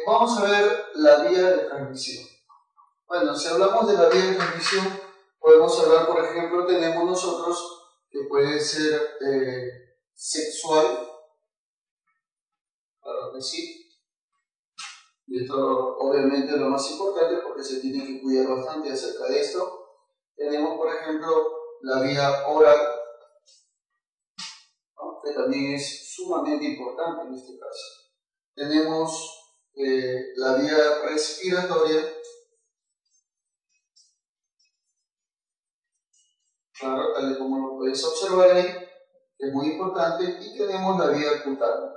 Vamos a ver la vía de transmisión. Bueno, si hablamos de la vía de transmisión, podemos hablar, por ejemplo, tenemos nosotros que puede ser sexual, claro que sí. Y esto obviamente es lo más importante porque se tiene que cuidar bastante acerca de esto. Tenemos, por ejemplo, la vía oral, ¿no?, que también es sumamente importante en este caso. Tenemos la vía respiratoria, claro, tal y como lo puedes observar ahí, que es muy importante, y tenemos la vía cutánea.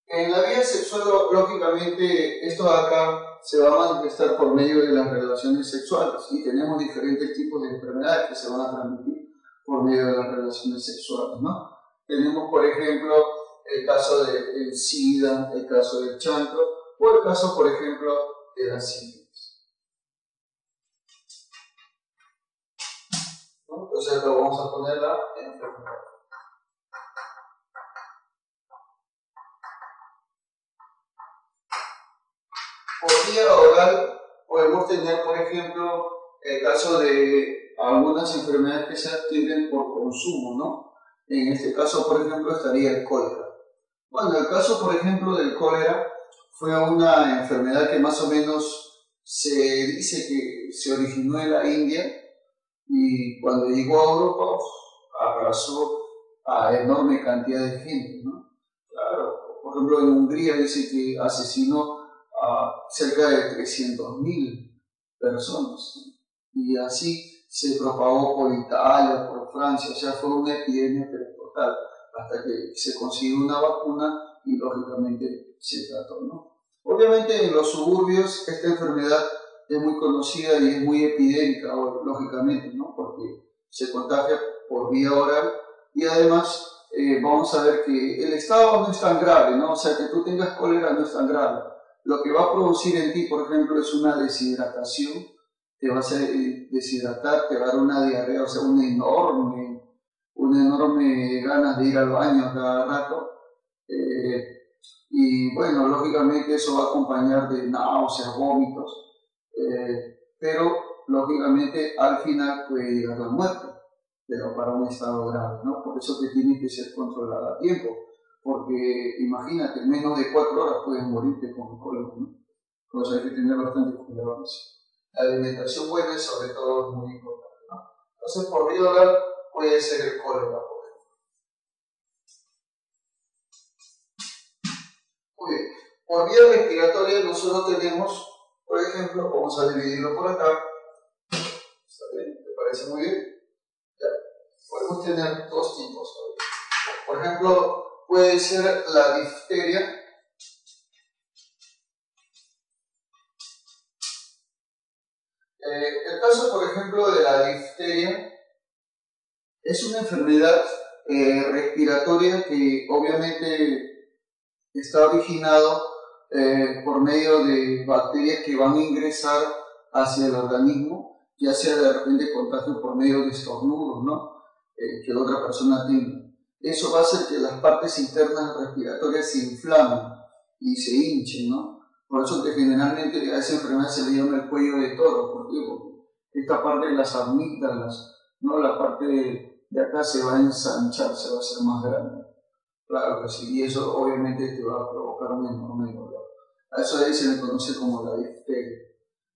En la vía sexual, lógicamente, esto de acá se va a manifestar por medio de las relaciones sexuales, y tenemos diferentes tipos de enfermedades que se van a transmitir por medio de las relaciones sexuales, ¿no? Tenemos, por ejemplo, el caso del SIDA, el caso del chancro, o el caso, por ejemplo, de la sífilis, ¿no? Entonces, lo vamos a poner la enfermedad. Por vía oral podemos tener, por ejemplo, el caso de algunas enfermedades que se adquieren por consumo, ¿no? En este caso, por ejemplo, estaría el cólera. Bueno, el caso, por ejemplo, del cólera fue una enfermedad que más o menos se dice que se originó en la India y cuando llegó a Europa arrasó a enorme cantidad de gente, ¿no? Claro, por ejemplo, en Hungría dice que asesinó a cerca de 300.000 personas, ¿no? Y así se propagó por Italia, por Francia, o sea, fue una epidemia total, hasta que se consiguió una vacuna y lógicamente se trató, ¿no? Obviamente en los suburbios esta enfermedad es muy conocida y es muy epidémica, lógicamente, ¿no? Porque se contagia por vía oral y además vamos a ver que el estado no es tan grave, ¿no? O sea, que tú tengas cólera no es tan grave. Lo que va a producir en ti, por ejemplo, es una deshidratación, te va a hacer deshidratar, te va a dar una diarrea, o sea, una enorme ganas de ir al baño a cada rato. Y bueno, lógicamente eso va a acompañar de náuseas, vómitos, pero lógicamente al final puede llegar la muerte, pero para un estado grave, ¿no? Por eso que tiene que ser controlada a tiempo, porque imagínate, en menos de 4 horas puedes morirte con cólera, ¿no? Entonces hay que tener bastante cuidado con eso. La alimentación buena y sobre todo es muy importante, ¿no? Entonces por vía oral puede ser el cólera. Muy bien. Por vía respiratoria nosotros tenemos, por ejemplo, vamos a dividirlo por acá. ¿Está bien? ¿Te parece muy bien? Ya. Podemos tener dos tipos. Por ejemplo, puede ser la difteria. El caso, por ejemplo, de la difteria es una enfermedad respiratoria que obviamente está originado por medio de bacterias que van a ingresar hacia el organismo, ya sea de repente contagio por medio de estornudos, ¿no? Que la otra persona tenga. Eso va a hacer que las partes internas respiratorias se inflamen y se hinchen, ¿no? Por eso que generalmente a esa enfermedad se le llama el cuello de toro. ¿Por qué? Porque esta parte de las amígdalas, ¿no? La parte de acá se va a ensanchar, se va a hacer más grande. Claro que sí, y eso obviamente te va a provocar un enorme dolor. A eso ahí se le conoce como la difteria.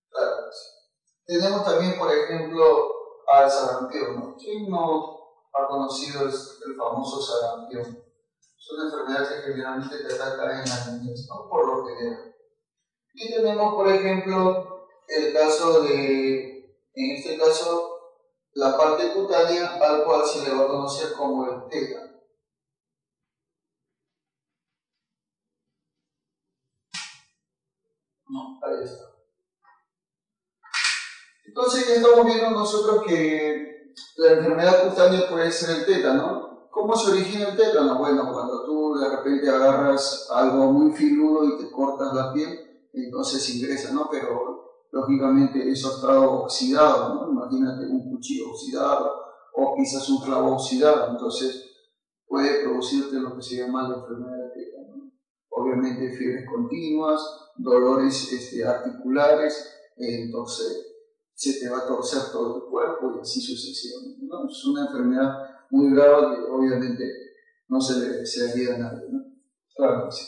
Claro que sí. Tenemos también, por ejemplo, al sarampión, ¿no? ¿Quién no ha conocido el famoso sarampión? Es una enfermedad que generalmente te ataca en la niñez, ¿no? Por lo que y tenemos, por ejemplo, el caso de, en este caso, la parte cutánea al cual se le va a conocer como el tétano. No, ahí está. Entonces ya estamos viendo nosotros que la enfermedad cutánea puede ser el tétano. ¿Cómo se origina el tétano? Bueno, cuando tú de repente agarras algo muy filudo y te cortas la piel, entonces ingresa, ¿no? Pero lógicamente eso ha estado oxidado, ¿no? Imagínate un cuchillo oxidado o quizás un clavo oxidado, entonces puede producirte lo que se llama la enfermedad de teta, ¿no? Obviamente fiebres continuas, dolores articulares, entonces se te va a torcer todo el cuerpo y así sucesivamente, ¿no? Es una enfermedad muy grave que obviamente no se le desearía a nadie, ¿no? Claro que sí.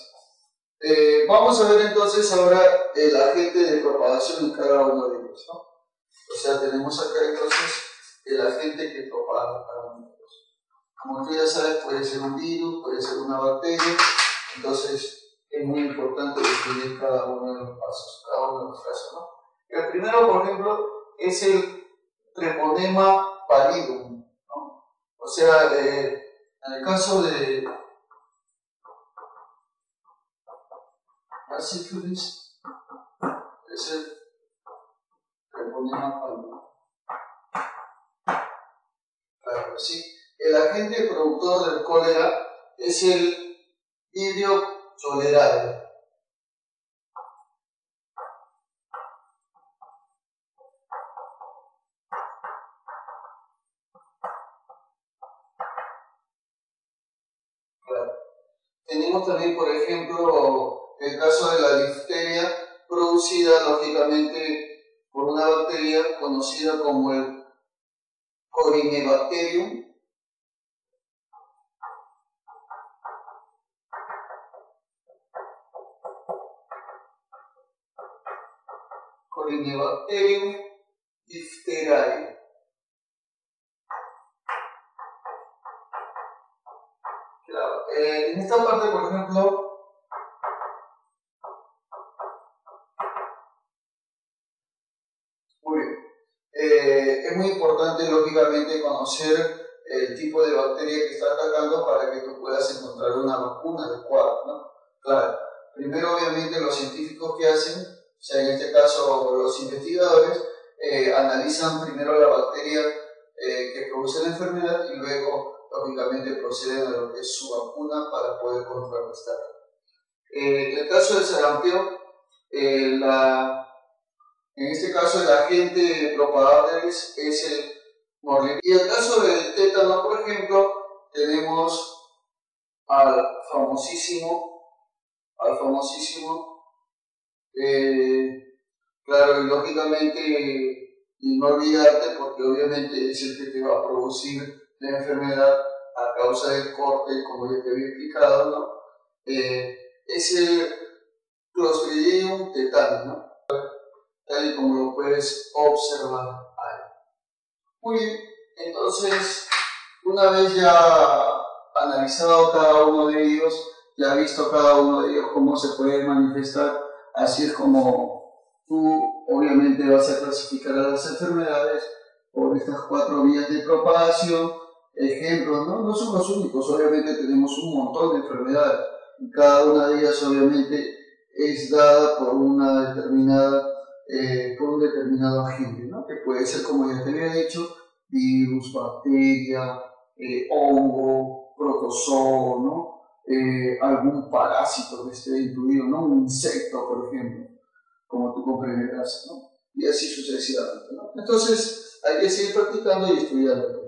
Vamos a ver entonces ahora el agente de propagación en cada uno de ellos, ¿no? O sea, tenemos acá entonces el agente que propaga cada uno de ellos. Como tú ya sabes, puede ser un virus, puede ser una bacteria, entonces es muy importante definir cada uno de los pasos, cada uno de los casos, ¿no? El primero, por ejemplo, es el treponema pallidum, ¿no? O sea, en el caso de la sífilis, es el treponema pallidum. Claro, sí. El agente productor del cólera es el Vibrio cholerae. Claro. Tenemos también, por ejemplo, el caso de la difteria, producida lógicamente por una bacteria conocida como el Corynebacterium. Corynebacterium diphtheriae. Claro. En esta parte, por ejemplo, muy bien. Es muy importante, lógicamente, conocer el tipo de bacteria que está atacando para que tú puedas encontrar una vacuna adecuada, ¿no? Claro. Primero, obviamente, los científicos que hacen, o sea, en este caso los investigadores, analizan primero la bacteria que produce la enfermedad y luego, lógicamente, proceden a lo que es su vacuna para poder contrarrestarla. En el caso del sarampión, en este caso el agente propagador es el morbillo. Y en el caso del tétano, por ejemplo, tenemos al famosísimo, claro, y lógicamente, y no olvidarte, porque obviamente es el que te va a producir la enfermedad a causa del corte, como ya te había explicado, ¿no? Es el Clostridium tetani, ¿no? Tal y como lo puedes observar ahí. Muy bien, entonces, una vez ya analizado cada uno de ellos, ya visto cada uno de ellos cómo se puede manifestar, así es como tú obviamente vas a clasificar a las enfermedades por estas 4 vías de propagación. Ejemplos, ¿no? No son los únicos, obviamente tenemos un montón de enfermedades y cada una de ellas obviamente es dada por una determinada por un determinado agente, ¿no? Que puede ser, como ya te había dicho, virus, bacteria, hongo, protozoo, ¿no? Algún parásito que esté incluido, ¿no? Un insecto, por ejemplo, como tú comprenderás, ¿no? Y así sucesivamente, ¿no? Entonces, hay que seguir practicando y estudiando.